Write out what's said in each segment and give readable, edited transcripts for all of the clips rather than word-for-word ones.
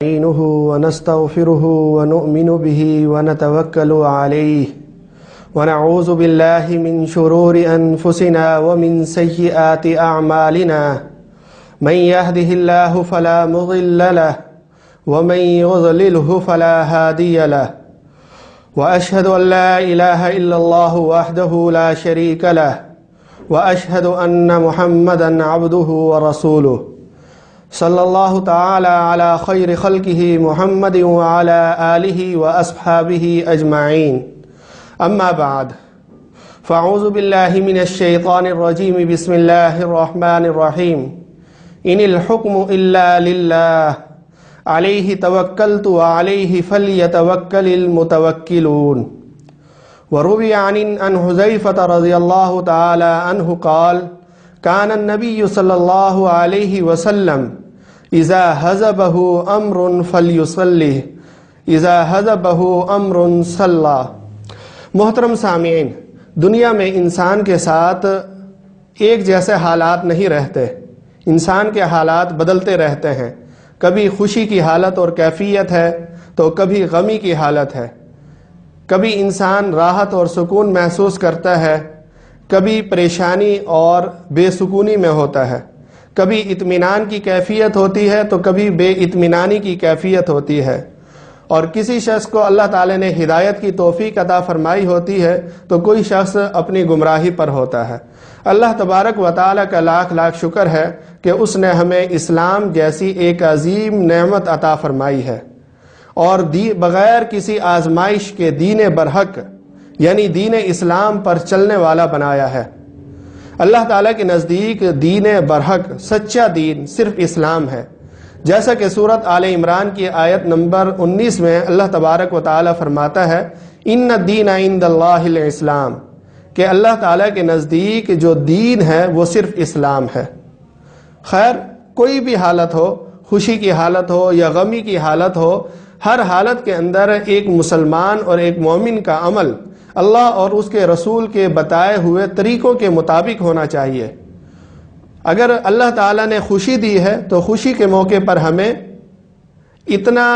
نستعينه ونستغفره ونؤمن به ونتوكل عليه ونعوذ بالله من شرور أنفسنا ومن سيئات أعمالنا من يهده الله فلا مضل له ومن يضلله فلا هادي له وأشهد أن لا إله إلا الله وحده لا شريك له وأشهد أن محمدا عبده ورسوله صلی اللہ تعالی علی خیر خلقہ محمد وعلی آلہ واصحابہ اجمعین اما بعد فاعوذ باللہ من الشیطان الرجیم بسم اللہ الرحمن الرحیم ان الحکم الا للہ علیہ توکلت وعلیہ فلیتوکل المتوکلون وروی عن حذیفہ رضی اللہ تعالی عنہ قال كان النبي صلی اللہ علیہ وسلم اذا حزبه امر فلیصلی اذا حزبه امر صلی۔ محترم سامعین، دنیا میں انسان کے ساتھ ایک جیسے حالات نہیں رہتے، انسان کے حالات بدلتے رہتے ہیں۔ کبھی خوشی کی حالت اور کیفیت ہے تو کبھی غمی کی حالت ہے، کبھی انسان راحت اور سکون محسوس کرتا ہے، کبھی پریشانی اور بے سکونی میں ہوتا ہے، کبھی اطمینان کی کیفیت ہوتی ہے تو کبھی بے اطمینانی کی کیفیت ہوتی ہے، اور کسی شخص کو اللہ تعالی نے ہدایت کی توفیق عطا فرمائی ہوتی ہے تو کوئی شخص اپنی گمراہی پر ہوتا ہے۔ اللہ تبارک و تعالی کا لاکھ لاکھ شکر ہے کہ اس نے ہمیں اسلام جیسی ایک عظیم نعمت عطا فرمائی ہے اور بغیر کسی آزمائش کے دین برحق یعنی دین اسلام پر چلنے والا بنایا ہے۔ اللہ تعالیٰ کے نزدیک دین برحق سچا دین صرف اسلام ہے، جیسا کہ سورۃ آل عمران کی آیت نمبر 19 میں اللہ تبارک و تعالیٰ فرماتا ہے ان الدین عند اللہ الاسلام، کہ اللہ تعالیٰ کے نزدیک جو دین ہے وہ صرف اسلام ہے۔ خیر، کوئی بھی حالت ہو، خوشی کی حالت ہو یا غمی کی حالت ہو، ہر حالت کے اندر ایک مسلمان اور ایک مومن کا عمل اللہ اور اس کے رسول کے بتائے ہوئے طریقوں کے مطابق ہونا چاہیے۔ اگر اللہ تعالیٰ نے خوشی دی ہے تو خوشی کے موقع پر ہمیں اتنا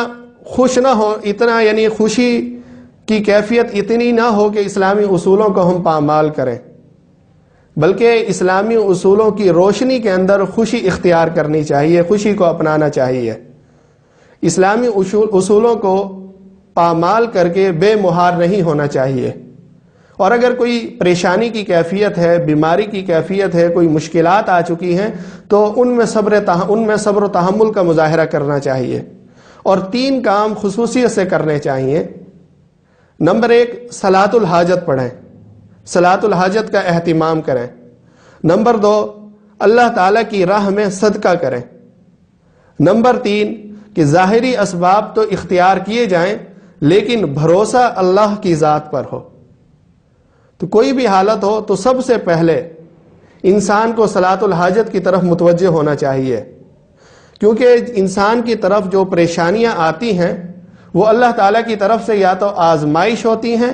خوش نہ ہو، یعنی خوشی کی کیفیت اتنی نہ ہو کہ اسلامی اصولوں کو ہم پامال کریں، بلکہ اسلامی اصولوں کی روشنی کے اندر خوشی اختیار کرنی چاہیے، خوشی کو اپنانا چاہیے۔ اسلامی اصولوں کو پامال کر کے بے مہار نہیں ہونا چاہیے، اور اگر کوئی پریشانی کی کیفیت ہے، بیماری کی کیفیت ہے، کوئی مشکلات آ چکی ہیں تو ان میں صبر و تحمل کا مظاہرہ کرنا چاہیے، اور 3 کام خصوصیت سے کرنے چاہیے۔ نمبر 1، صلاۃ الحاجت پڑھیں، صلاۃ الحاجت کا اہتمام کریں۔ نمبر 2، اللہ تعالیٰ کی راہ میں صدقہ کریں۔ نمبر 3، کہ ظاہری اسباب تو اختیار کیے جائیں لیکن بھروسہ اللہ کی ذات پر ہو۔ تو کوئی بھی حالت ہو تو سب سے پہلے انسان کو صلاۃ الحاجت کی طرف متوجہ ہونا چاہیے، کیونکہ انسان کی طرف جو پریشانیاں آتی ہیں وہ اللہ تعالیٰ کی طرف سے یا تو آزمائش ہوتی ہیں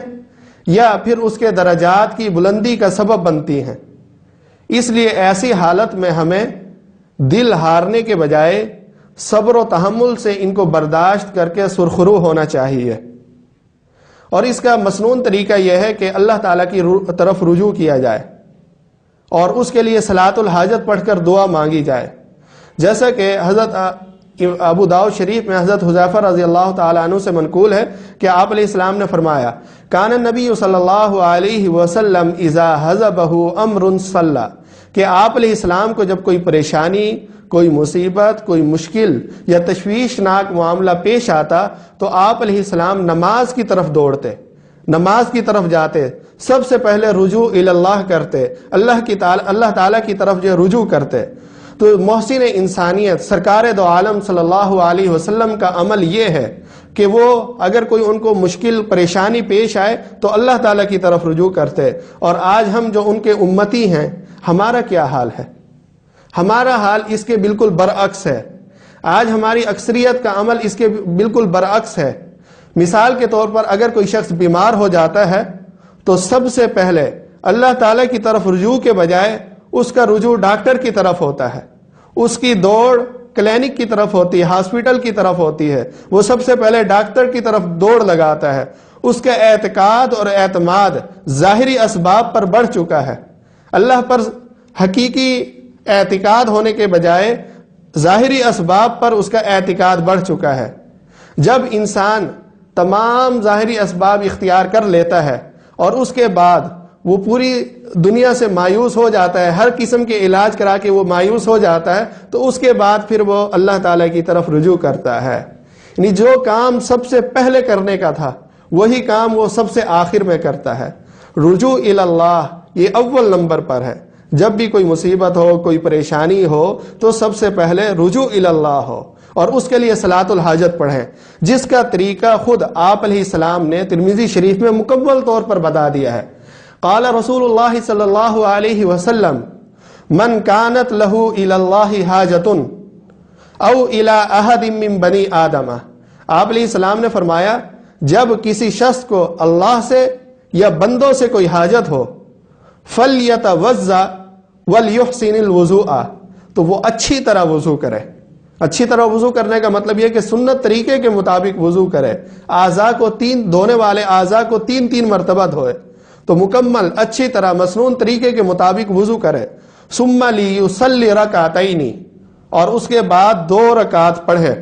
یا پھر اس کے درجات کی بلندی کا سبب بنتی ہیں۔ اس لیے ایسی حالت میں ہمیں دل ہارنے کے بجائے صبر و تحمل سے ان کو برداشت کر کے سرخرو ہونا چاہیے، اور اس کا مسنون طریقہ یہ ہے کہ اللہ تعالیٰ کی طرف رجوع کیا جائے اور اس کے لیے صلاۃ الحاجت پڑھ کر دعا مانگی جائے، جیسا کہ حضرت ابو داؤد شریف میں حضرت حذیفہ رضی اللہ تعالیٰ عنہ سے منقول ہے کہ آپ علیہ السلام نے فرمایا کان النبی صلی اللہ علیہ وسلم اذا حزبہ امر صلی، کہ آپ علیہ السلام کو جب کوئی پریشانی، کوئی مصیبت، کوئی مشکل یا تشویشناک معاملہ پیش آتا تو آپ علیہ السلام نماز کی طرف دوڑتے، نماز کی طرف جاتے، سب سے پہلے رجوع اللہ کرتے، اللہ تعالیٰ کی طرف جو رجوع کرتے۔ تو محسن انسانیت سرکار دو عالم صلی اللہ علیہ وسلم کا عمل یہ ہے کہ وہ اگر کوئی ان کو مشکل پریشانی پیش آئے تو اللہ تعالیٰ کی طرف رجوع کرتے۔ اور آج ہم جو ان کے امتی ہیں، ہمارا کیا حال ہے؟ ہمارا حال اس کے بالکل برعکس ہے۔ آج ہماری اکثریت کا عمل اس کے بالکل برعکس ہے۔ مثال کے طور پر اگر کوئی شخص بیمار ہو جاتا ہے تو سب سے پہلے اللہ تعالیٰ کی طرف رجوع کے بجائے اس کا رجوع ڈاکٹر کی طرف ہوتا ہے، اس کی دوڑ کلینک کی طرف ہوتی ہے، ہاسپٹل کی طرف ہوتی ہے، وہ سب سے پہلے ڈاکٹر کی طرف دوڑ لگاتا ہے۔ اس کا اعتقاد اور اعتماد ظاہری اسباب پر بڑھ چکا ہے۔ اللہ پر حقیقی اعتقاد ہونے کے بجائے ظاہری اسباب پر اس کا اعتقاد بڑھ چکا ہے۔ جب انسان تمام ظاہری اسباب اختیار کر لیتا ہے اور اس کے بعد وہ پوری دنیا سے مایوس ہو جاتا ہے، ہر قسم کے علاج کرا کے وہ مایوس ہو جاتا ہے، تو اس کے بعد پھر وہ اللہ تعالیٰ کی طرف رجوع کرتا ہے۔ یعنی جو کام سب سے پہلے کرنے کا تھا وہی کام وہ سب سے آخر میں کرتا ہے۔ رجوع الی اللہ یہ اول نمبر پر ہے۔ جب بھی کوئی مصیبت ہو، کوئی پریشانی ہو، تو سب سے پہلے رجوع الی اللہ ہو، اور اس کے لیے صلاۃ الحاجت پڑھیں، جس کا طریقہ خود آپ علیہ السلام نے ترمذی شریف میں مکمل طور پر بتا دیا ہے۔ قال رسول اللہ صلی اللہ علیہ وسلم من کانت لہ الی اللہ حاجۃ او الی احد من بنی آدم، آپ علیہ السلام نے فرمایا جب کسی شخص کو اللہ سے یا بندوں سے کوئی حاجت ہو، فَلْيَتَوَضَّأْ وَلْيُحْسِنِ الْوُضُوءَ، تو وہ اچھی طرح وضو کرے۔ اچھی طرح وضو کرنے کا مطلب یہ کہ سنت طریقے کے مطابق وضو کرے، اعضاء کو دھونے والے اعضاء کو تین مرتبہ دھوئے، تو مکمل اچھی طرح مسنون طریقے کے مطابق وضو کرے۔ ثُمَّ لِيُصَلِّ رَكَعَتَيْنِ، اور اس کے بعد 2 رکعت پڑھے۔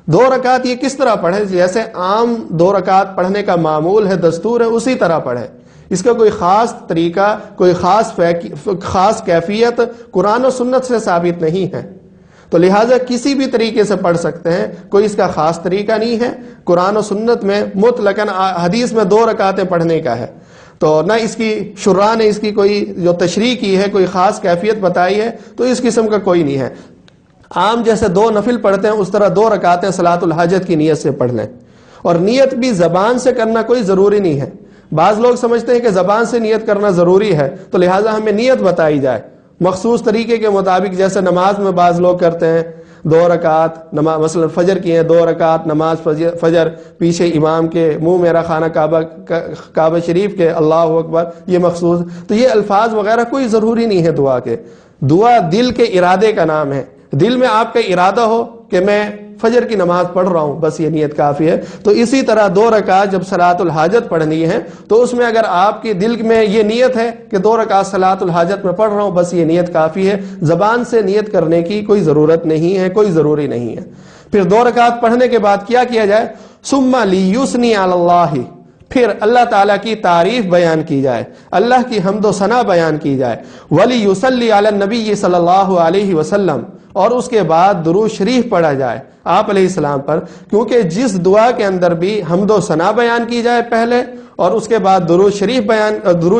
2 رکعت یہ کس طرح پڑھے؟ جیسے عام 2 رکعت پڑھنے کا معمول ہے، دستور ہے، اسی طرح پڑھے۔ اس کا کوئی خاص طریقہ، کوئی خاص کیفیت قرآن و سنت سے ثابت نہیں ہے، تو لہٰذا کسی بھی طریقے سے پڑھ سکتے ہیں، کوئی اس کا خاص طریقہ نہیں ہے۔ قرآن و سنت میں مطلقاً حدیث میں 2 رکعتیں پڑھنے کا ہے، تو نہ اس کی شرح نے اس کی کوئی جو تشریح کی ہے، کوئی خاص کیفیت بتائی ہے، تو اس قسم کا کوئی نہیں ہے۔ عام جیسے 2 نفل پڑھتے ہیں اس طرح 2 رکعتیں صلاۃ الحاجت کی نیت سے پڑھ لیں، اور نیت بھی زبان سے کرنا کوئی ضروری نہیں ہے۔ بعض لوگ سمجھتے ہیں کہ زبان سے نیت کرنا ضروری ہے، تو لہٰذا ہمیں نیت بتائی جائے مخصوص طریقے کے مطابق، جیسے نماز میں بعض لوگ کرتے ہیں 2 رکعت نماز، مثلا فجر کی ہیں 2 رکعت نماز فجر، پیچھے امام کے منہ میرا خانہ کعبہ شریف کے اللہ اکبر، یہ مخصوص، تو یہ الفاظ وغیرہ کوئی ضروری نہیں ہے دعا کے۔ دعا دل کے ارادے کا نام ہے، دل میں آپ کا ارادہ ہو کہ میں فجر کی نماز پڑھ رہا ہوں، بس یہ نیت کافی ہے۔ تو اسی طرح 2 رکعت جب صلاۃ الحاجت پڑھنی ہے تو اس میں اگر آپ کے دل میں یہ نیت ہے کہ 2 رکعت صلاۃ الحاجت میں پڑھ رہا ہوں، بس یہ نیت کافی ہے، زبان سے نیت کرنے کی کوئی ضرورت نہیں ہے، کوئی ضروری نہیں ہے۔ پھر 2 رکعت پڑھنے کے بعد کیا کیا جائے؟ ثم لیثنی علی اللہ، پھر اللہ تعالیٰ کی تعریف بیان کی جائے، اللہ کی حمد و ثنا بیان کی جائے، ولیصلی علی النبی صلی اللہ علیہ وسلم، اور اس کے بعد درود شریف پڑھا جائے آپ علیہ السلام پر، کیونکہ جس دعا کے اندر بھی حمد و ثنا بیان کی جائے پہلے اور اس کے بعد درود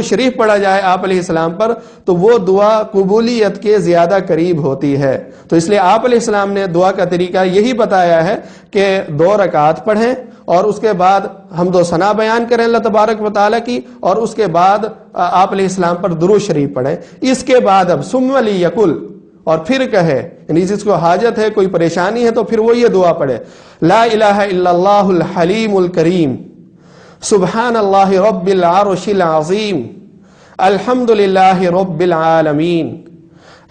شریف پڑھا جائے آپ علیہ السلام پر، تو وہ دعا قبولیت کے زیادہ قریب ہوتی ہے۔ تو اس لیے آپ علیہ السلام نے دعا کا طریقہ یہی بتایا ہے کہ 2 رکعت پڑھیں اور اس کے بعد حمد و ثنا بیان کریں اللہ تبارک و تعالیٰ کی، اور اس کے بعد آپ علیہ السلام پر درود شریف پڑھیں۔ اس کے بعد اب ثم لیقل، اور پھر کہے، یعنی جس کو حاجت ہے، کوئی پریشانی ہے، تو پھر وہ یہ دعا پڑھے، لا الہ الا اللہ الحلیم الکریم، سبحان اللہ رب العرش العظیم، الحمد للہ رب العالمین،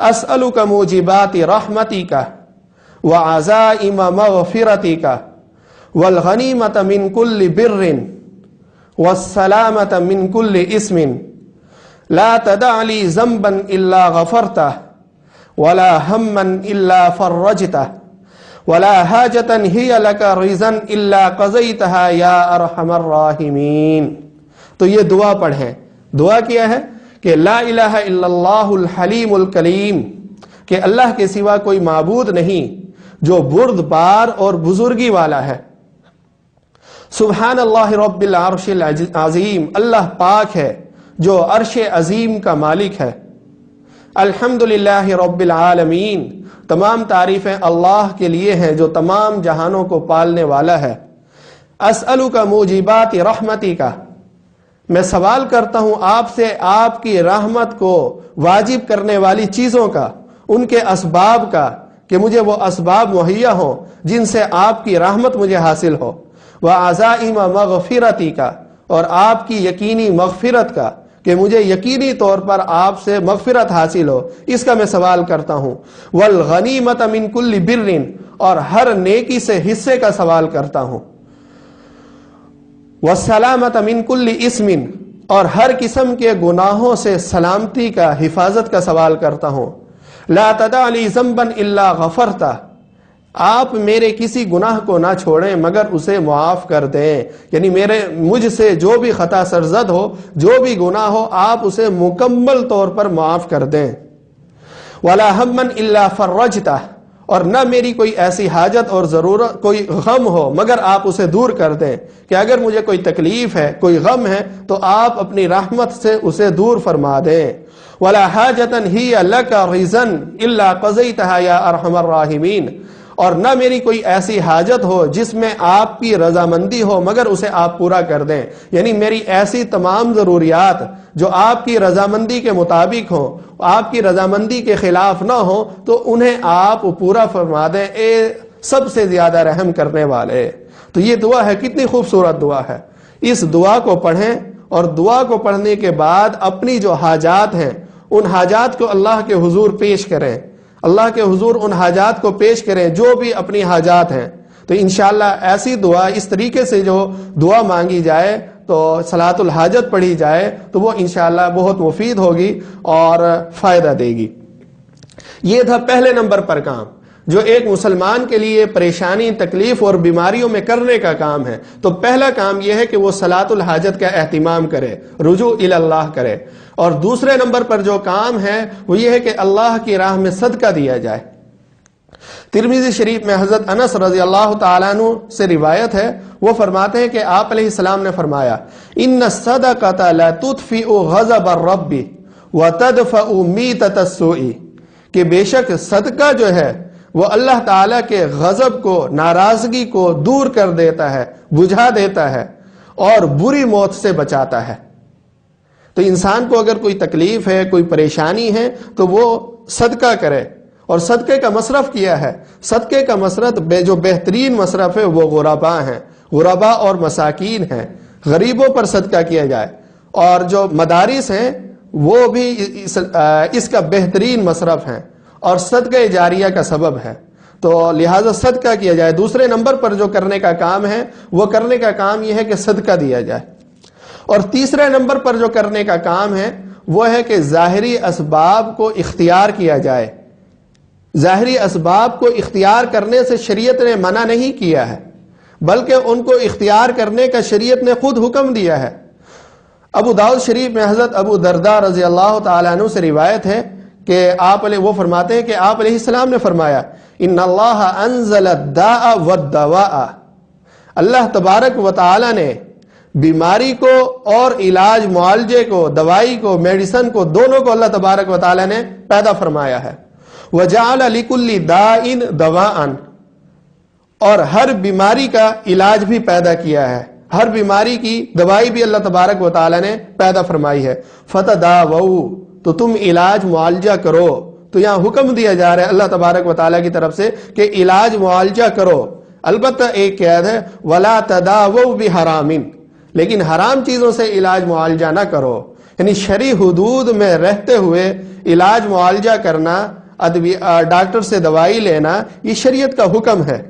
اسألک موجبات رحمتک وعزائم مغفرتک والغنیمۃ من کل بر والسلامۃ من کل اسم، لا تدع لی ذنبا الا غفرتہ ولا ہما الا فرجتہ ولا حاجتا ہی لک رضا الا قضیتها یا ارحم الراحمین۔ تو یہ دعا پڑھیں۔ دعا کیا ہے کہ لا الہ الا اللہ الحلیم الکلیم، کہ اللہ کے سوا کوئی معبود نہیں جو بردبار اور بزرگی والا ہے۔ سبحان اللہ رب العرش العظیم، اللہ پاک ہے جو عرش عظیم کا مالک ہے۔ الحمدللہ رب العالمین، تمام تعریفیں اللہ کے لیے ہیں جو تمام جہانوں کو پالنے والا ہے۔ اسألک موجبات رحمتک، میں سوال کرتا ہوں آپ سے آپ کی رحمت کو واجب کرنے والی چیزوں کا، ان کے اسباب کا، کہ مجھے وہ اسباب مہیا ہوں جن سے آپ کی رحمت مجھے حاصل ہو۔ وعزائم مغفرتک، اور آپ کی یقینی مغفرت کا، کہ مجھے یقینی طور پر آپ سے مغفرت حاصل ہو، اس کا میں سوال کرتا ہوں۔ والغنیمت من کل بر، اور ہر نیکی سے حصے کا سوال کرتا ہوں۔ والسلامت من کل اسم، اور ہر قسم کے گناہوں سے سلامتی کا، حفاظت کا سوال کرتا ہوں۔ لا تدع لی ذنبا الا غفرتہ، آپ میرے کسی گناہ کو نہ چھوڑیں مگر اسے معاف کر دیں، یعنی مجھ سے جو بھی خطا سرزد ہو، جو بھی گناہ ہو، آپ اسے مکمل طور پر معاف کر دیں۔ ولا ہما الا فرجتہ، اور نہ میری کوئی ایسی حاجت اور ضرورت، کوئی غم ہو مگر آپ اسے دور کر دیں، کہ اگر مجھے کوئی تکلیف ہے، کوئی غم ہے، تو آپ اپنی رحمت سے اسے دور فرما دیں۔ ولا حاجۃ ہی لک رضا الا قضیتھا یا ارحم الراحمین، اور نہ میری کوئی ایسی حاجت ہو جس میں آپ کی رضامندی ہو مگر اسے آپ پورا کر دیں، یعنی میری ایسی تمام ضروریات جو آپ کی رضامندی کے مطابق ہوں، آپ کی رضامندی کے خلاف نہ ہوں، تو انہیں آپ پورا فرما دیں، اے سب سے زیادہ رحم کرنے والے۔ تو یہ دعا ہے، کتنی خوبصورت دعا ہے۔ اس دعا کو پڑھیں، اور دعا کو پڑھنے کے بعد اپنی جو حاجات ہیں ان حاجات کو اللہ کے حضور پیش کریں، اللہ کے حضور ان حاجات کو پیش کریں جو بھی اپنی حاجات ہیں۔ تو انشاءاللہ ایسی دعا، اس طریقے سے جو دعا مانگی جائے، تو صلاۃ الحاجت پڑھی جائے، تو وہ انشاءاللہ بہت مفید ہوگی اور فائدہ دے گی۔ یہ تھا پہلے نمبر پر کام جو ایک مسلمان کے لیے پریشانی، تکلیف اور بیماریوں میں کرنے کا کام ہے۔ تو پہلا کام یہ ہے کہ وہ صلاۃ الحاجت کا اہتمام کرے، رجوع الی اللہ کرے۔ اور دوسرے نمبر پر جو کام ہے وہ یہ ہے کہ اللہ کی راہ میں صدقہ دیا جائے۔ ترمذی شریف میں حضرت انس رضی اللہ تعالیٰ عنہ سے روایت ہے، وہ فرماتے ہیں کہ آپ علیہ السلام نے فرمایا، ان الصدقۃ لا تطفئ غضب الرب وتدفع میتۃ السوء، کہ بے شک صدقہ جو ہے وہ اللہ تعالیٰ کے غضب کو، ناراضگی کو دور کر دیتا ہے، بجھا دیتا ہے، اور بری موت سے بچاتا ہے۔ تو انسان کو اگر کوئی تکلیف ہے، کوئی پریشانی ہے، تو وہ صدقہ کرے، اور صدقے کا مصرف کیا ہے۔ صدقے کا مصرف جو بہترین مصرف ہے وہ غربا ہیں، غربا اور مساکین ہیں، غریبوں پر صدقہ کیا جائے۔ اور جو مدارس ہیں وہ بھی اس کا بہترین مصرف ہیں اور صدقہ جاریہ کا سبب ہے، تو لہٰذا صدقہ کیا جائے۔ دوسرے نمبر پر جو کرنے کا کام ہے، وہ کرنے کا کام یہ ہے کہ صدقہ دیا جائے۔ اور تیسرے نمبر پر جو کرنے کا کام ہے وہ ہے کہ ظاہری اسباب کو اختیار کیا جائے۔ ظاہری اسباب کو اختیار کرنے سے شریعت نے منع نہیں کیا ہے، بلکہ ان کو اختیار کرنے کا شریعت نے خود حکم دیا ہے۔ ابو داؤد شریف میں حضرت ابو درداء رضی اللہ تعالیٰ عنہ سے روایت ہے کہ وہ فرماتے ہیں کہ آپ علیہ السلام نے فرمایا، ان اللہ انزل الداء والدواء، اللہ تبارک و تعالی نے بیماری کو اور علاج، معالجے کو، دوائی کو، میڈیسن کو، دونوں کو اللہ تبارک و تعالی نے پیدا فرمایا ہے۔ وجعل لكل داء دواء، اور ہر بیماری کا علاج بھی پیدا کیا ہے، ہر بیماری کی دوائی بھی اللہ تبارک و تعالی نے پیدا فرمائی ہے۔ فتداووا، تو تم علاج معالجہ کرو۔ تو یہاں حکم دیا جا رہا ہے اللہ تبارک و تعالیٰ کی طرف سے کہ علاج معالجہ کرو، البتہ ایک قید ہے، ولا تداووا بحرام، لیکن حرام چیزوں سے علاج معالجہ نہ کرو۔ یعنی شرعی حدود میں رہتے ہوئے علاج معالجہ کرنا، ڈاکٹر سے دوائی لینا، یہ شریعت کا حکم ہے،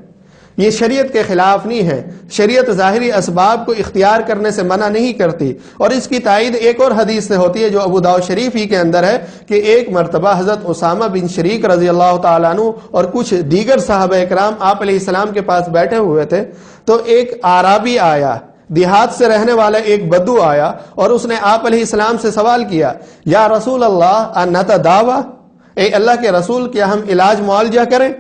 یہ شریعت کے خلاف نہیں ہے۔ شریعت ظاہری اسباب کو اختیار کرنے سے منع نہیں کرتی، اور اس کی تائید ایک اور حدیث سے ہوتی ہے جو ابو داؤد شریف ہی کے اندر ہے کہ ایک مرتبہ حضرت اسامہ بن شریک رضی اللہ تعالیٰ عنہ اور کچھ دیگر صحابہ اکرام آپ علیہ السلام کے پاس بیٹھے ہوئے تھے، تو ایک اعرابی آیا، دیہات سے رہنے والا ایک بدو آیا، اور اس نے آپ علیہ السلام سے سوال کیا، یا رسول اللہ انتداوی، اے اللہ کے رسول کیا ہم علاج معالجہ کریں؟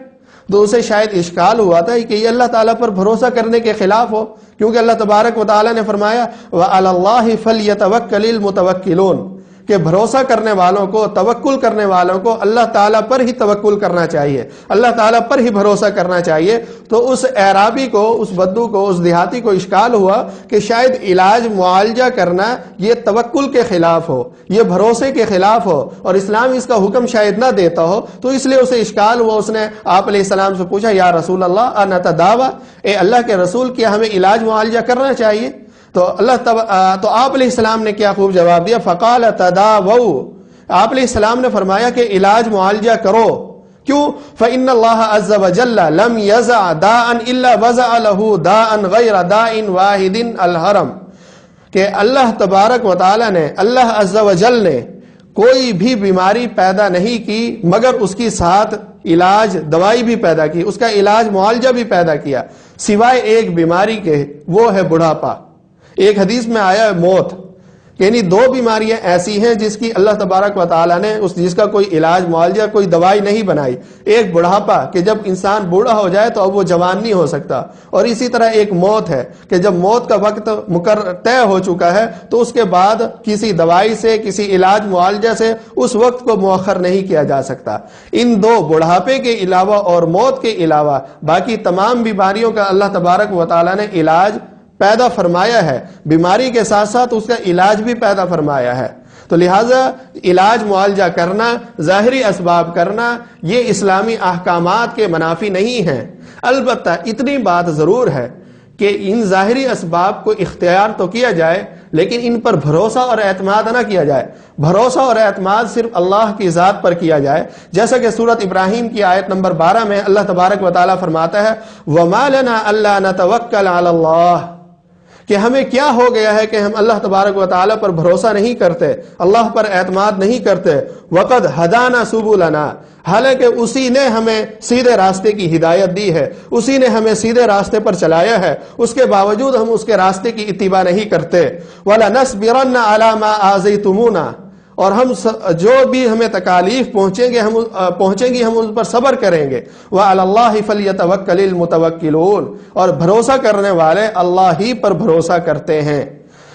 تو اسے شاید اشکال ہوا تھا کہ یہ اللہ تعالیٰ پر بھروسہ کرنے کے خلاف ہو، کیونکہ اللہ تبارک و تعالیٰ نے فرمایا وَعَلَى اللَّهِ فَلْيَتَوَكَّلِ الْمُتَوَكِّلُونَ، کہ بھروسہ کرنے والوں کو، توکل کرنے والوں کو اللہ تعالیٰ پر ہی توکل کرنا چاہیے، اللہ تعالیٰ پر ہی بھروسہ کرنا چاہیے۔ تو اس اعرابی کو، اس بدو کو، اس دیہاتی کو اشکال ہوا کہ شاید علاج معالجہ کرنا یہ توکل کے خلاف ہو، یہ بھروسے کے خلاف ہو، اور اسلام اس کا حکم شاید نہ دیتا ہو، تو اس لیے اسے اشکال ہوا۔ اس نے آپ علیہ السلام سے پوچھا، یا رسول اللہ انتداوی، اے اللہ کے رسول کیا ہمیں علاج معالجہ کرنا چاہیے؟ تو تو آپ علیہ السلام نے کیا خوب جواب دیا، فقال تداووا، آپ علیہ السلام نے فرمایا کہ علاج معالجہ کرو. کیوں؟ فإن اللہ عز وجل لم يزع داء الا وضع له داء غیر داء واحد الحرم، کہ اللہ تبارک و تعالی نے، اللہ عز وجل نے کوئی بھی بیماری پیدا نہیں کی مگر اس کی ساتھ علاج دوائی بھی پیدا کی، اس کا علاج معالجہ بھی پیدا کیا، سوائے ایک بیماری کے، وہ ہے بڑھاپا. ایک حدیث میں آیا ہے موت، یعنی دو بیماریاں ایسی ہیں جس کی اللہ تبارک و تعالیٰ نے جس کا کوئی علاج معالجہ کوئی دوائی نہیں بنائی. ایک بڑھاپا کہ جب انسان بوڑھا ہو جائے تو اب وہ جوان نہیں ہو سکتا، اور اسی طرح ایک موت ہے کہ جب موت کا وقت طے ہو چکا ہے تو اس کے بعد کسی دوائی سے، کسی علاج معالجہ سے اس وقت کو مؤخر نہیں کیا جا سکتا. ان دو، بڑھاپے کے علاوہ اور موت کے علاوہ، باقی تمام بیماریوں کا اللہ تبارک و تعالیٰ نے علاج پیدا فرمایا ہے، بیماری کے ساتھ ساتھ اس کا علاج بھی پیدا فرمایا ہے. تو لہٰذا علاج معالجہ کرنا، ظاہری اسباب کرنا، یہ اسلامی احکامات کے منافی نہیں ہیں. البتہ اتنی بات ضرور ہے کہ ان ظاہری اسباب کو اختیار تو کیا جائے لیکن ان پر بھروسہ اور اعتماد نہ کیا جائے. بھروسہ اور اعتماد صرف اللہ کی ذات پر کیا جائے، جیسا کہ سورۃ ابراہیم کی آیت نمبر 12 میں اللہ تبارک و تعالیٰ فرماتا ہے وَمَا لَنَا أَلَّا نَتَوَكَّلَ عَلَى اللَّهِ، کہ ہمیں کیا ہو گیا ہے کہ ہم اللہ تبارک و تعالیٰ پر بھروسہ نہیں کرتے، اللہ پر اعتماد نہیں کرتے. وَقَدْ هَدَانَا سُبُلَنَا، حالانکہ اسی نے ہمیں سیدھے راستے کی ہدایت دی ہے، اسی نے ہمیں سیدھے راستے پر چلایا ہے، اس کے باوجود ہم اس کے راستے کی اتباع نہیں کرتے. وَلَنَصْبِرَنَّ عَلَى مَا آذَيْتُمُونَا، اور ہم جو بھی ہمیں تکالیف پہنچیں گی ہم اس پر صبر کریں گے. وَعَلَى اللَّهِ فَلْيَتَوَكَّلِ الْمُتَوَكِّلُونَ، اور بھروسہ کرنے والے اللہ ہی پر بھروسہ کرتے ہیں.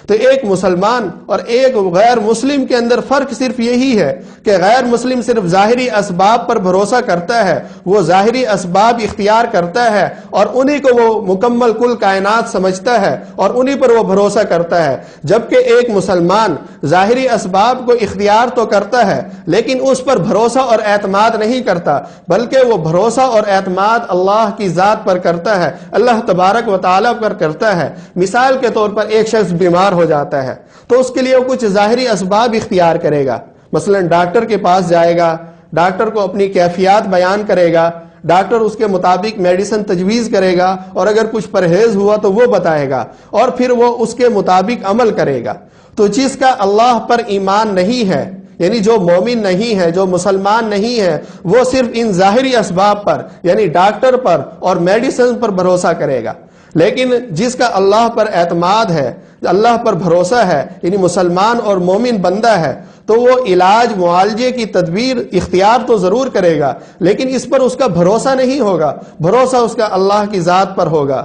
تو ایک مسلمان اور ایک غیر مسلم کے اندر فرق صرف یہی ہے کہ غیر مسلم صرف ظاہری اسباب پر بھروسہ کرتا ہے، وہ ظاہری اسباب اختیار کرتا ہے اور انہی کو وہ مکمل کل کائنات سمجھتا ہے اور انہی پر وہ بھروسہ کرتا ہے. جبکہ ایک مسلمان ظاہری اسباب کو اختیار تو کرتا ہے لیکن اس پر بھروسہ اور اعتماد نہیں کرتا، بلکہ وہ بھروسہ اور اعتماد اللہ کی ذات پر کرتا ہے، اللہ تبارک و تعالیٰ پر کرتا ہے. مثال کے طور پر ایک شخص بیمار ہو جاتا ہے تو اس کے لیے وہ کچھ ظاہری اسباب اختیار کرے گا. مثلا ڈاکٹر کے پاس جائے گا، ڈاکٹر کو اپنی کیفیات بیان کرے گا، ڈاکٹر اس کے مطابق میڈیسن تجویز کرے گا اور اگر کچھ پرہیز ہوا تو وہ بتائے گا اور پھر وہ اس کے مطابق عمل کرے گا. تو جس کا اللہ پر ایمان نہیں ہے، یعنی جو مومن نہیں ہے، جو مسلمان نہیں ہے، وہ صرف ان ظاہری اسباب پر یعنی ڈاکٹر پر اور میڈیسن پر بھروسہ کرے گا. لیکن جس کا اللہ پر اعتماد ہے، اللہ پر بھروسہ ہے، یعنی مسلمان اور مومن بندہ ہے، تو وہ علاج معالجے کی تدبیر اختیار تو ضرور کرے گا لیکن اس پر اس کا بھروسہ نہیں ہوگا، بھروسہ اس کا اللہ کی ذات پر ہوگا.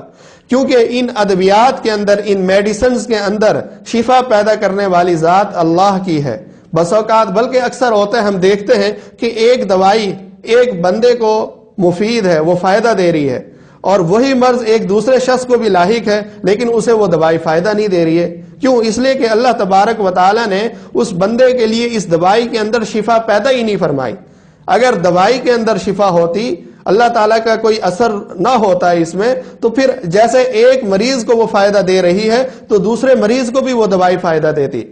کیونکہ ان ادویات کے اندر، ان میڈیسنز کے اندر شفا پیدا کرنے والی ذات اللہ کی ہے. بس اوقات بلکہ اکثر ہوتا ہے، ہم دیکھتے ہیں کہ ایک دوائی ایک بندے کو مفید ہے، وہ فائدہ دے رہی ہے، اور وہی مرض ایک دوسرے شخص کو بھی لاحق ہے لیکن اسے وہ دوائی فائدہ نہیں دے رہی ہے. کیوں؟ اس لیے کہ اللہ تبارک و تعالیٰ نے اس بندے کے لیے اس دوائی کے اندر شفا پیدا ہی نہیں فرمائی. اگر دوائی کے اندر شفا ہوتی، اللہ تعالیٰ کا کوئی اثر نہ ہوتا ہے اس میں، تو پھر جیسے ایک مریض کو وہ فائدہ دے رہی ہے تو دوسرے مریض کو بھی وہ دوائی فائدہ دیتی.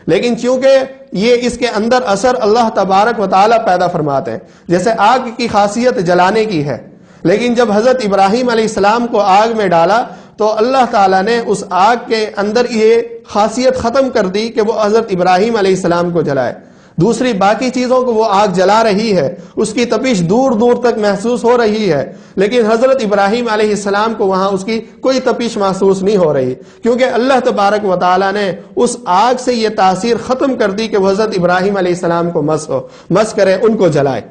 لیکن چونکہ یہ اس کے اندر اثر اللہ تبارک و تعالیٰ پیدا فرماتے ہیں. جیسے آگ کی خاصیت جلانے کی ہے، لیکن جب حضرت ابراہیم علیہ السلام کو آگ میں ڈالا تو اللہ تعالیٰ نے اس آگ کے اندر یہ خاصیت ختم کر دی کہ وہ حضرت ابراہیم علیہ السلام کو جلائے. دوسری باقی چیزوں کو وہ آگ جلا رہی ہے، اس کی تپش دور دور تک محسوس ہو رہی ہے، لیکن حضرت ابراہیم علیہ السلام کو وہاں اس کی کوئی تپش محسوس نہیں ہو رہی، کیونکہ اللہ تبارک و تعالیٰ نے اس آگ سے یہ تاثیر ختم کر دی کہ وہ حضرت ابراہیم علیہ السلام کو مس کرے، ان کو جلائے.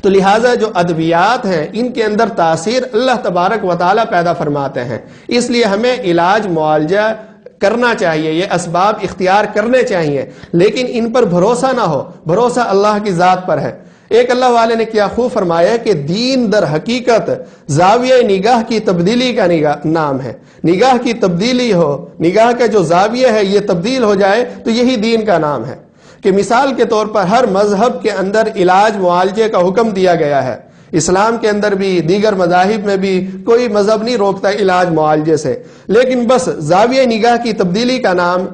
تو لہٰذا جو ادویات ہیں ان کے اندر تاثیر اللہ تبارک و تعالیٰ پیدا فرماتے ہیں، اس لیے ہمیں علاج معالجہ کرنا چاہیے، یہ اسباب اختیار کرنے چاہیے، لیکن ان پر بھروسہ نہ ہو، بھروسہ اللہ کی ذات پر ہے. ایک اللہ والے نے کیا خوب فرمایا کہ دین در حقیقت زاویہ نگاہ کی تبدیلی کا نام ہے. نگاہ کی تبدیلی ہو، نگاہ کا جو زاویہ ہے یہ تبدیل ہو جائے تو یہی دین کا نام ہے. کہ مثال کے طور پر ہر مذہب کے اندر علاج معالجے کا حکم دیا گیا ہے. اسلام کے اندر بھی دیگر مذاہب میں بھی کوئی مذہب نہیں روکتا علاج معالجے سے، لیکن بس زاویہ نگاہ کی تبدیلی کا نام،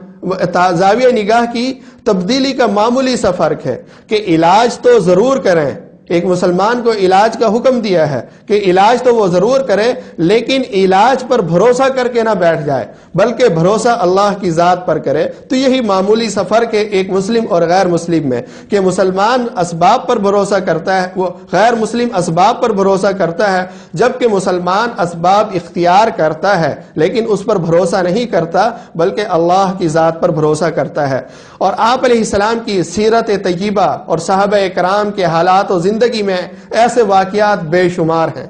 زاویہ نگاہ کی تبدیلی کا معمولی سا فرق ہے کہ علاج تو ضرور کریں۔ ایک مسلمان کو علاج کا حکم دیا ہے کہ علاج تو وہ ضرور کرے، لیکن علاج پر بھروسہ کر کے نہ بیٹھ جائے، بلکہ بھروسہ اللہ کی ذات پر کرے۔ تو یہی معمولی سا فرق ہے ایک مسلم اور غیر مسلم میں، کہ مسلمان اسباب پر بھروسہ کرتا ہے، وہ غیر مسلم اسباب پر بھروسہ کرتا ہے، جبکہ مسلمان اسباب اختیار کرتا ہے لیکن اس پر بھروسہ نہیں کرتا، بلکہ اللہ کی ذات پر بھروسہ کرتا ہے۔ اور آپ علیہ السلام کی سیرت طیبہ اور صحابہ کرام کے حالات و زندگی میں ایسے واقعات بے شمار ہیں۔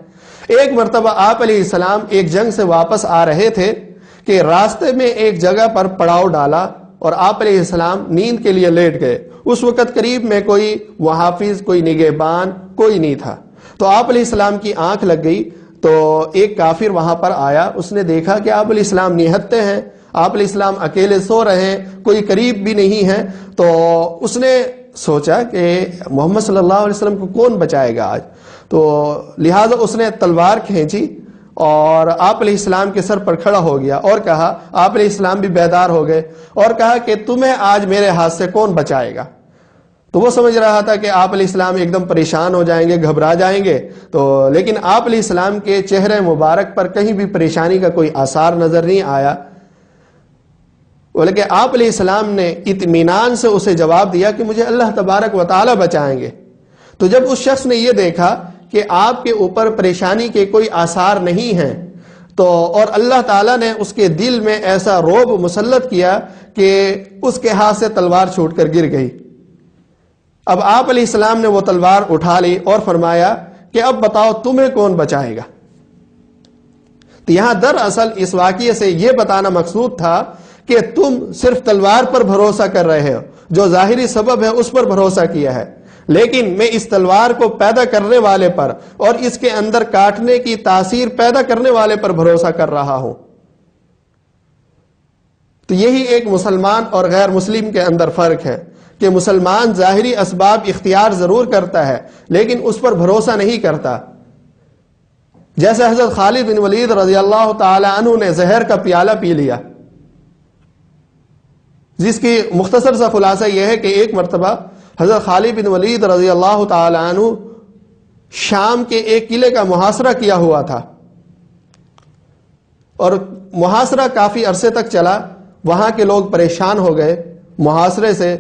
ایک مرتبہ آپ علیہ السلام ایک جنگ سے واپس آ رہے تھے کہ راستے میں ایک جگہ پر پڑاؤ ڈالا اور آپ علیہ السلام نیند کے لیے لیٹ گئے۔ اس وقت قریب میں کوئی محافظ، کوئی نگہبان کوئی نہیں تھا، تو آپ علیہ السلام کی آنکھ لگ گئی تو ایک کافر وہاں پر آیا، اس نے دیکھا کہ آپ علیہ السلام نہتے ہیں، آپ علیہ السلام اکیلے سو رہے ہیں، کوئی قریب بھی نہیں ہے، تو اس نے سوچا کہ محمد صلی اللہ علیہ وسلم کو کون بچائے گا آج، تو لہٰذا اس نے تلوار کھینچی اور آپ علیہ السلام کے سر پر کھڑا ہو گیا اور کہا، آپ علیہ السلام بھی بیدار ہو گئے اور کہا کہ تمہیں آج میرے ہاتھ سے کون بچائے گا۔ تو وہ سمجھ رہا تھا کہ آپ علیہ السلام ایک دم پریشان ہو جائیں گے، گھبرا جائیں گے، تو لیکن آپ علیہ السلام کے چہرے مبارک پر کہیں بھی پریشانی کا کوئی آثار نظر نہیں آیا، بلکہ آپ علیہ السلام نے اطمینان سے اسے جواب دیا کہ مجھے اللہ تبارک و تعالی بچائیں گے۔ تو جب اس شخص نے یہ دیکھا کہ آپ کے اوپر پریشانی کے کوئی آثار نہیں ہیں، تو اور اللہ تعالیٰ نے اس کے دل میں ایسا رعب مسلط کیا کہ اس کے ہاتھ سے تلوار چھوٹ کر گر گئی۔ اب آپ علیہ السلام نے وہ تلوار اٹھا لی اور فرمایا کہ اب بتاؤ تمہیں کون بچائے گا۔ تو یہاں دراصل اس واقعے سے یہ بتانا مقصود تھا کہ تم صرف تلوار پر بھروسہ کر رہے ہو، جو ظاہری سبب ہے اس پر بھروسہ کیا ہے، لیکن میں اس تلوار کو پیدا کرنے والے پر اور اس کے اندر کاٹنے کی تاثیر پیدا کرنے والے پر بھروسہ کر رہا ہوں۔ تو یہی ایک مسلمان اور غیر مسلم کے اندر فرق ہے کہ مسلمان ظاہری اسباب اختیار ضرور کرتا ہے لیکن اس پر بھروسہ نہیں کرتا۔ جیسے حضرت خالد بن ولید رضی اللہ تعالی عنہ نے زہر کا پیالہ پی لیا، جس کی مختصر سا خلاصہ یہ ہے کہ ایک مرتبہ حضرت خالد بن ولید رضی اللہ تعالی عنہ شام کے ایک قلعے کا محاصرہ کیا ہوا تھا، اور محاصرہ کافی عرصے تک چلا، وہاں کے لوگ پریشان ہو گئے محاصرے سے،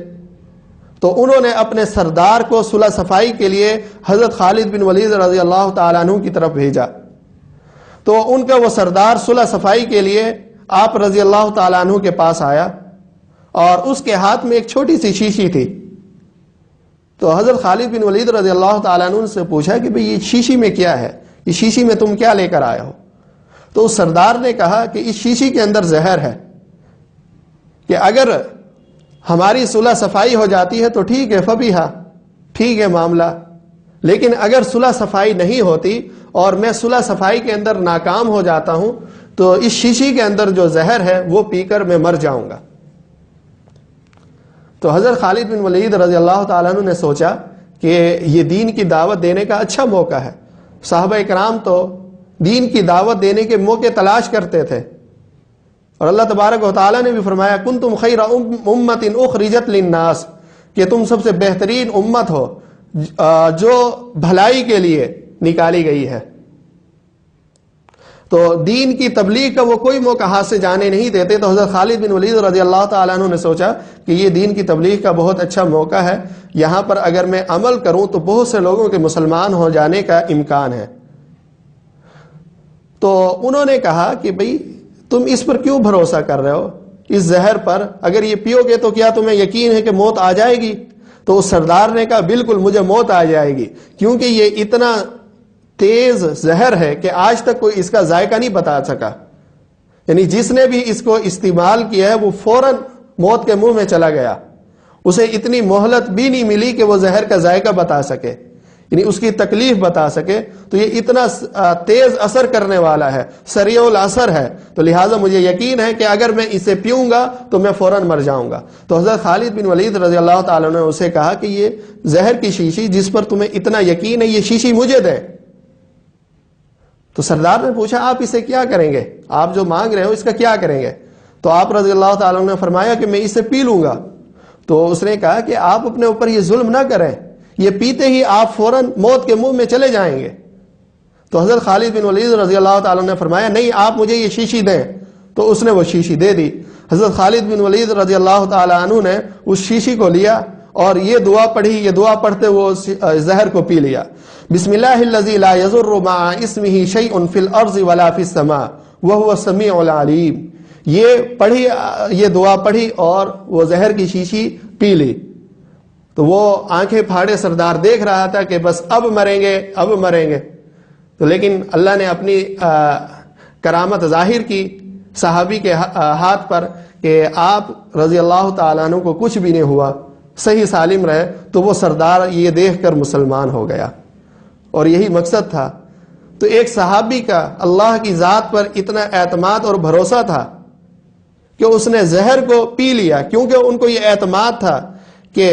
تو انہوں نے اپنے سردار کو صلح صفائی کے لیے حضرت خالد بن ولید رضی اللہ تعالیٰ عنہ کی طرف بھیجا۔ تو ان کا وہ سردار صلح صفائی کے لیے آپ رضی اللہ تعالیٰ عنہ کے پاس آیا اور اس کے ہاتھ میں ایک چھوٹی سی شیشی تھی۔ تو حضرت خالد بن ولید رضی اللہ تعالیٰ عنہ سے پوچھا کہ بھئی یہ شیشی میں کیا ہے، یہ شیشی میں تم کیا لے کر آئے ہو؟ تو اس سردار نے کہا کہ اس شیشی کے اندر زہر ہے، کہ اگر ہماری صلح صفائی ہو جاتی ہے تو ٹھیک ہے، فبیہا، ٹھیک ہے معاملہ، لیکن اگر صلح صفائی نہیں ہوتی اور میں صلح صفائی کے اندر ناکام ہو جاتا ہوں تو اس شیشی کے اندر جو زہر ہے وہ پی کر میں مر جاؤں گا۔ تو حضرت خالد بن ولید رضی اللہ تعالیٰ عنہ نے سوچا کہ یہ دین کی دعوت دینے کا اچھا موقع ہے، صحابہ کرام تو دین کی دعوت دینے کے موقع تلاش کرتے تھے، اور اللہ تبارک و تعالیٰ نے بھی فرمایا کنتم خیر امت اخرجت للناس، کہ تم سب سے بہترین امت ہو جو بھلائی کے لیے نکالی گئی ہے۔ تو دین کی تبلیغ کا وہ کوئی موقع ہاتھ سے جانے نہیں دیتے، تو حضرت خالد بن ولید رضی اللہ تعالیٰ عنہ نے سوچا کہ یہ دین کی تبلیغ کا بہت اچھا موقع ہے، یہاں پر اگر میں عمل کروں تو بہت سے لوگوں کے مسلمان ہو جانے کا امکان ہے۔ تو انہوں نے کہا کہ بھئی تم اس پر کیوں بھروسہ کر رہے ہو، اس زہر پر؟ اگر یہ پیو گے تو کیا تمہیں یقین ہے کہ موت آ جائے گی؟ تو اس سردار نے کہا بالکل مجھے موت آ جائے گی، کیونکہ یہ اتنا تیز زہر ہے کہ آج تک کوئی اس کا ذائقہ نہیں بتا سکا، یعنی جس نے بھی اس کو استعمال کیا ہے وہ فوراً موت کے منہ میں چلا گیا، اسے اتنی مہلت بھی نہیں ملی کہ وہ زہر کا ذائقہ بتا سکے، یعنی اس کی تکلیف بتا سکے۔ تو یہ اتنا تیز اثر کرنے والا ہے، سریع الاثر ہے، تو لہٰذا مجھے یقین ہے کہ اگر میں اسے پیوں گا تو میں فوراً مر جاؤں گا۔ تو حضرت خالد بن ولید رضی اللہ تعالیٰ نے اسے کہا کہ یہ زہر کی شیشی جس پر تمہیں اتنا یقین ہے، یہ شیشی مجھے دیں، تو سردار نے پوچھا آپ اسے کیا کریں گے، آپ جو مانگ رہے ہو اس کا کیا کریں گے؟ تو آپ رضی اللہ تعالیٰ عنہ نے فرمایا کہ میں اسے پی لوں گا۔ تو اس نے کہا کہ آپ اپنے اوپر یہ ظلم نہ کریں، یہ پیتے ہی آپ فوراً موت کے منہ میں چلے جائیں گے۔ تو حضرت خالد بن ولید رضی اللہ تعالیٰ عنہ نے فرمایا نہیں، آپ مجھے یہ شیشی دیں۔ تو اس نے وہ شیشی دے دی۔ حضرت خالد بن ولید رضی اللہ تعالیٰ عنہ نے اس شیشی کو لیا اور یہ دعا پڑھی، یہ دعا پڑھتے وہ زہر کو پی لیا۔ بسم اللہ الذی لا یضر مع اسمہ شیء فی الارض ولا فی السماء وہو السمیع العلیم۔ یہ دعا پڑھی اور وہ زہر کی شیشی پی لی۔ تو وہ آنکھیں پھاڑے سردار دیکھ رہا تھا کہ بس اب مریں گے، اب مریں گے۔ تو لیکن اللہ نے اپنی کرامت ظاہر کی صحابی کے ہاتھ پر کہ آپ رضی اللہ تعالیٰ عنہ کو کچھ بھی نہیں ہوا، صحیح سالم رہے۔ تو وہ سردار یہ دیکھ کر مسلمان ہو گیا، اور یہی مقصد تھا۔ تو ایک صحابی کا اللہ کی ذات پر اتنا اعتماد اور بھروسہ تھا کہ اس نے زہر کو پی لیا، کیونکہ ان کو یہ اعتماد تھا کہ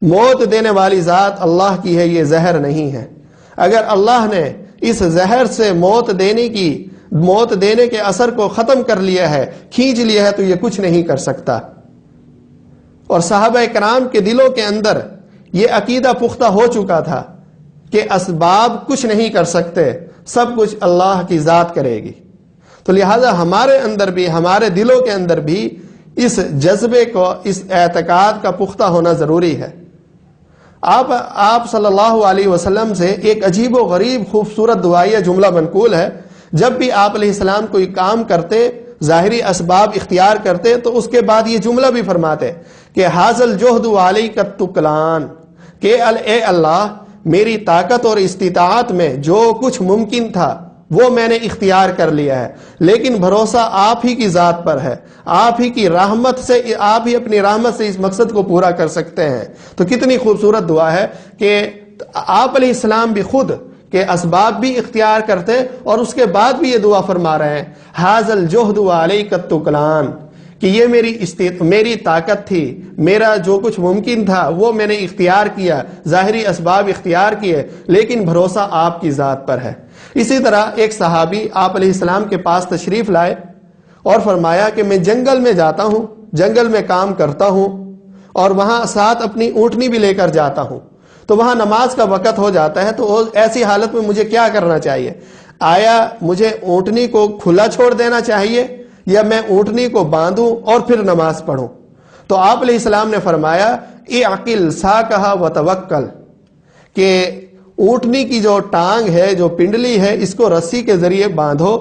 موت دینے والی ذات اللہ کی ہے، یہ زہر نہیں ہے۔ اگر اللہ نے اس زہر سے موت دینے کے اثر کو ختم کر لیا ہے، کھینچ لیا ہے، تو یہ کچھ نہیں کر سکتا۔ اور صحابہ کرام کے دلوں کے اندر یہ عقیدہ پختہ ہو چکا تھا کہ اسباب کچھ نہیں کر سکتے، سب کچھ اللہ کی ذات کرے گی۔ تو لہذا ہمارے اندر بھی، ہمارے دلوں کے اندر بھی اس جذبے کو، اس اعتقاد کا پختہ ہونا ضروری ہے۔ آپ صلی اللہ علیہ وسلم سے ایک عجیب و غریب خوبصورت دعائیہ جملہ منقول ہے۔ جب بھی آپ علیہ السلام کوئی کام کرتے، ظاہری اسباب اختیار کرتے، تو اس کے بعد یہ جملہ بھی فرماتے کہ حاصل جہد علیک التکلان، کہ اے اللہ میری طاقت اور استطاعت میں جو کچھ ممکن تھا وہ میں نے اختیار کر لیا ہے، لیکن بھروسہ آپ ہی کی ذات پر ہے، آپ ہی کی رحمت سے، آپ ہی اپنی رحمت سے اس مقصد کو پورا کر سکتے ہیں۔ تو کتنی خوبصورت دعا ہے کہ آپ علیہ السلام بھی خود کہ اسباب بھی اختیار کرتے اور اس کے بعد بھی یہ دعا فرما رہے ہیں حاصل جہد علیک التکلان، کہ یہ میری طاقت تھی، میرا جو کچھ ممکن تھا وہ میں نے اختیار کیا، ظاہری اسباب اختیار کیے، لیکن بھروسہ آپ کی ذات پر ہے۔ اسی طرح ایک صحابی آپ علیہ السلام کے پاس تشریف لائے اور فرمایا کہ میں جنگل میں جاتا ہوں، جنگل میں کام کرتا ہوں، اور وہاں ساتھ اپنی اونٹنی بھی لے کر جاتا ہوں۔ تو وہاں نماز کا وقت ہو جاتا ہے، تو ایسی حالت میں مجھے کیا کرنا چاہیے؟ آیا مجھے اونٹنی کو کھلا چھوڑ دینا چاہیے یا میں اونٹنی کو باندھوں اور پھر نماز پڑھوں؟ تو آپ علیہ السلام نے فرمایا اعقل ساقھا وتوکل، کہ اونٹنی کی جو ٹانگ ہے، جو پنڈلی ہے، اس کو رسی کے ذریعے باندھو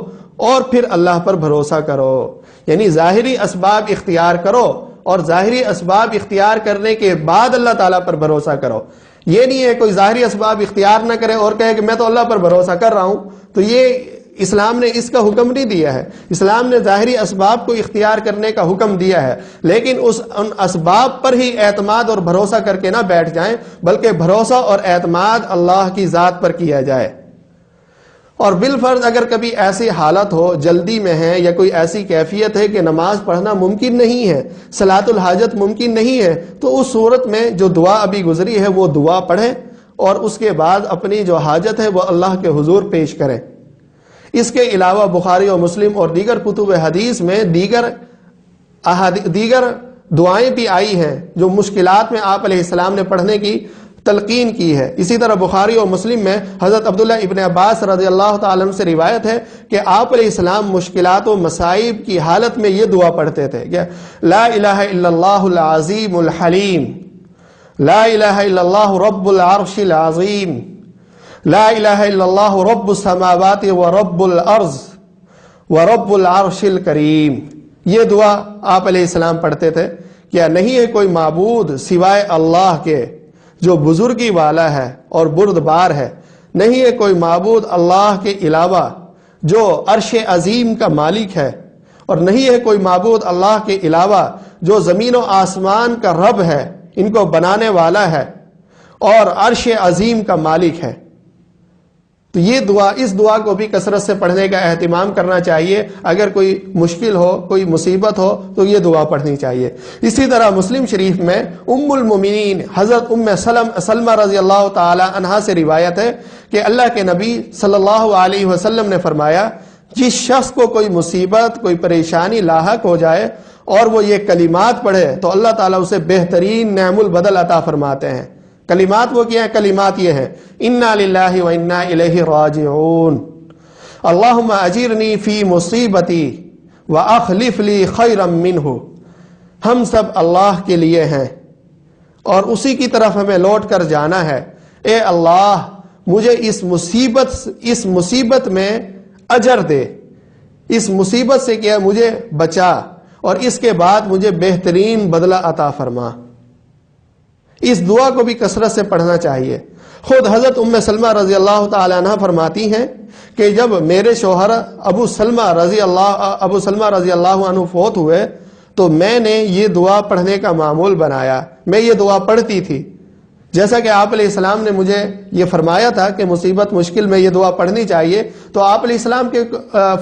اور پھر اللہ پر بھروسہ کرو۔ یعنی ظاہری اسباب اختیار کرو، اور ظاہری اسباب اختیار کرنے کے بعد اللہ تعالیٰ پر بھروسہ کرو۔ یہ نہیں ہے کوئی ظاہری اسباب اختیار نہ کرے اور کہے کہ میں تو اللہ پر بھروسہ کر رہا ہوں، تو یہ اسلام نے اس کا حکم نہیں دیا ہے۔ اسلام نے ظاہری اسباب کو اختیار کرنے کا حکم دیا ہے، لیکن ان اسباب پر ہی اعتماد اور بھروسہ کر کے نہ بیٹھ جائیں، بلکہ بھروسہ اور اعتماد اللہ کی ذات پر کیا جائے۔ اور بالفرض اگر کبھی ایسی حالت ہو، جلدی میں ہے، یا کوئی ایسی کیفیت ہے کہ نماز پڑھنا ممکن نہیں ہے، صلاۃ الحاجت ممکن نہیں ہے، تو اس صورت میں جو دعا ابھی گزری ہے وہ دعا پڑھیں اور اس کے بعد اپنی جو حاجت ہے وہ اللہ کے حضور پیش کریں۔ اس کے علاوہ بخاری و مسلم اور دیگر کتب حدیث میں دیگر دعائیں بھی آئی ہیں جو مشکلات میں آپ علیہ السلام نے پڑھنے کی تلقین کی ہے۔ اسی طرح بخاری و مسلم میں حضرت عبداللہ ابن عباس رضی اللہ تعالیٰ عنہ سے روایت ہے کہ آپ علیہ السلام مشکلات و مصائب کی حالت میں یہ دعا پڑھتے تھے کہ لا الہ الا اللہ العظیم الحلیم، لا الہ الا اللہ رب العرش العظیم، لا الہ الا اللہ رب السماوات ورب الارض ورب العرش الکریم۔ یہ دعا آپ علیہ السلام پڑھتے تھے۔ کیا نہیں ہے کوئی معبود سوائے اللہ کے جو بزرگی والا ہے اور بردبار ہے، نہیں ہے کوئی معبود اللہ کے علاوہ جو عرش عظیم کا مالک ہے، اور نہیں ہے کوئی معبود اللہ کے علاوہ جو زمین و آسمان کا رب ہے، ان کو بنانے والا ہے اور عرش عظیم کا مالک ہے۔ تو یہ دعا، اس دعا کو بھی کثرت سے پڑھنے کا اہتمام کرنا چاہیے. اگر کوئی مشکل ہو، کوئی مصیبت ہو تو یہ دعا پڑھنی چاہیے. اسی طرح مسلم شریف میں ام المومنین حضرت ام سلمہ رضی اللہ تعالی عنہا سے روایت ہے کہ اللہ کے نبی صلی اللہ علیہ وسلم نے فرمایا، جس شخص کو کوئی مصیبت، کوئی پریشانی لاحق ہو جائے اور وہ یہ کلمات پڑھے تو اللہ تعالیٰ اسے بہترین نعم البدل عطا فرماتے ہیں. کلمات وہ کیا ہیں؟ کلمات یہ ہیں: انا للہ و انا الیہ راجعون، اللہم اجرنی فی مصیبتی واخلف لی خیرا منہ. ہم سب اللہ کے لیے ہیں اور اسی کی طرف ہمیں لوٹ کر جانا ہے. اے اللہ، مجھے اس مصیبت میں اجر دے، اس مصیبت سے کیا مجھے بچا، اور اس کے بعد مجھے بہترین بدلہ عطا فرما. اس دعا کو بھی کثرت سے پڑھنا چاہیے. خود حضرت ام سلمہ رضی اللہ تعالی عنہ فرماتی ہیں کہ جب میرے شوہر ابو سلمہ رضی اللہ عنہ فوت ہوئے تو میں نے یہ دعا پڑھنے کا معمول بنایا. میں یہ دعا پڑھتی تھی، جیسا کہ آپ علیہ السلام نے مجھے یہ فرمایا تھا کہ مصیبت مشکل میں یہ دعا پڑھنی چاہیے، تو آپ علیہ السلام کے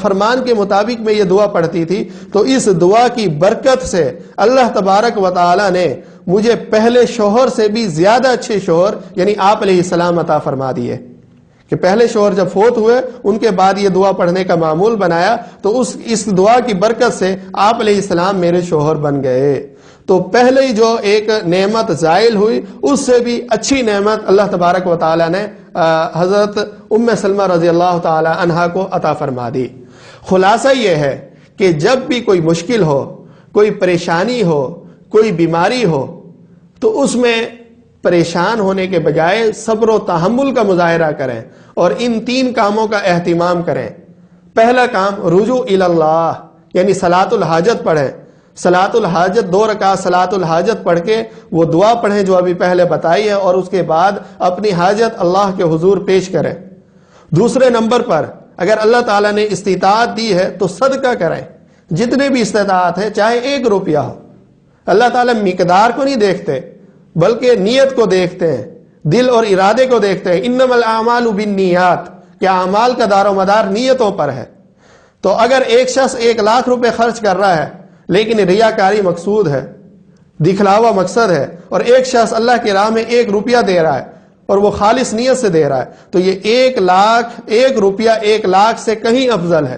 فرمان کے مطابق میں یہ دعا پڑھتی تھی. تو اس دعا کی برکت سے اللہ تبارک و تعالی نے مجھے پہلے شوہر سے بھی زیادہ اچھے شوہر یعنی آپ علیہ السلام عطا فرما دیے. کہ پہلے شوہر جب فوت ہوئے ان کے بعد یہ دعا پڑھنے کا معمول بنایا تو اس دعا کی برکت سے آپ علیہ السلام میرے شوہر بن گئے. تو پہلے ہی جو ایک نعمت زائل ہوئی، اس سے بھی اچھی نعمت اللہ تبارک و تعالی نے حضرت ام سلمہ رضی اللہ تعالی عنہا کو عطا فرما دی. خلاصہ یہ ہے کہ جب بھی کوئی مشکل ہو، کوئی پریشانی ہو، کوئی بیماری ہو تو اس میں پریشان ہونے کے بجائے صبر و تحمل کا مظاہرہ کریں اور ان 3 کاموں کا اہتمام کریں. پہلا کام رجوع الی اللہ یعنی صلاۃ الحاجت پڑھیں. صلاۃ الحاجت 2 رکعت صلاۃ الحاجت پڑھ کے وہ دعا پڑھیں جو ابھی پہلے بتائی ہے، اور اس کے بعد اپنی حاجت اللہ کے حضور پیش کریں. دوسرے نمبر پر اگر اللہ تعالیٰ نے استطاعت دی ہے تو صدقہ کریں، جتنے بھی استطاعت ہے، چاہے 1 روپیہ ہو. اللہ تعالیٰ مقدار کو نہیں دیکھتے بلکہ نیت کو دیکھتے ہیں، دل اور ارادے کو دیکھتے ہیں. انما الاعمال بالنیات، کہ اعمال کا دار و مدار نیتوں پر ہے. تو اگر ایک شخص 1 لاکھ روپے خرچ کر رہا ہے لیکن ریاکاری مقصود ہے، دکھلاوا مقصد ہے، اور ایک شخص اللہ کی راہ میں 1 روپیہ دے رہا ہے اور وہ خالص نیت سے دے رہا ہے، تو یہ 1 روپیہ 1 لاکھ سے کہیں افضل ہے.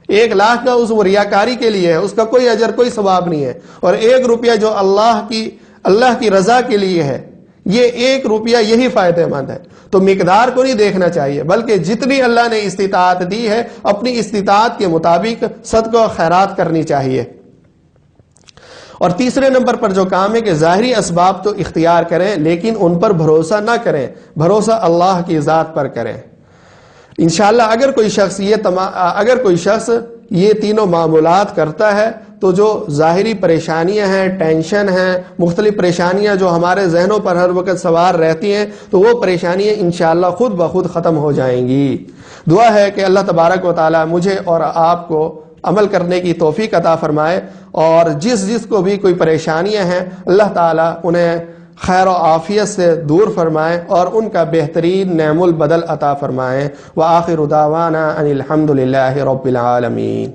1 لاکھ کا اس وہ ریاکاری کے لیے ہے، اس کا کوئی اجر کوئی ثواب نہیں ہے. اور 1 روپیہ جو اللہ کی رضا کے لیے ہے، یہ 1 روپیہ یہی فائدہ مند ہے. تو مقدار کو نہیں دیکھنا چاہیے بلکہ جتنی اللہ نے استطاعت دی ہے اپنی استطاعت کے مطابق صدقہ و خیرات کرنی چاہیے. اور تیسرے نمبر پر جو کام ہے کہ ظاہری اسباب تو اختیار کریں لیکن ان پر بھروسہ نہ کریں، بھروسہ اللہ کی ذات پر کریں. انشاءاللہ اگر کوئی شخص یہ تینوں معمولات کرتا ہے تو جو ظاہری پریشانیاں ہیں، ٹینشن ہیں، مختلف پریشانیاں جو ہمارے ذہنوں پر ہر وقت سوار رہتی ہیں، تو وہ پریشانیاں انشاءاللہ خود بخود ختم ہو جائیں گی. دعا ہے کہ اللہ تبارک و تعالی مجھے اور آپ کو عمل کرنے کی توفیق عطا فرمائے، اور جس کو بھی کوئی پریشانیاں ہیں اللہ تعالیٰ انہیں خیر و عافیت سے دور فرمائیں اور ان کا بہترین نعم البدل عطا فرمائیں. وآخر دعوانا ان الحمد للہ رب العالمین.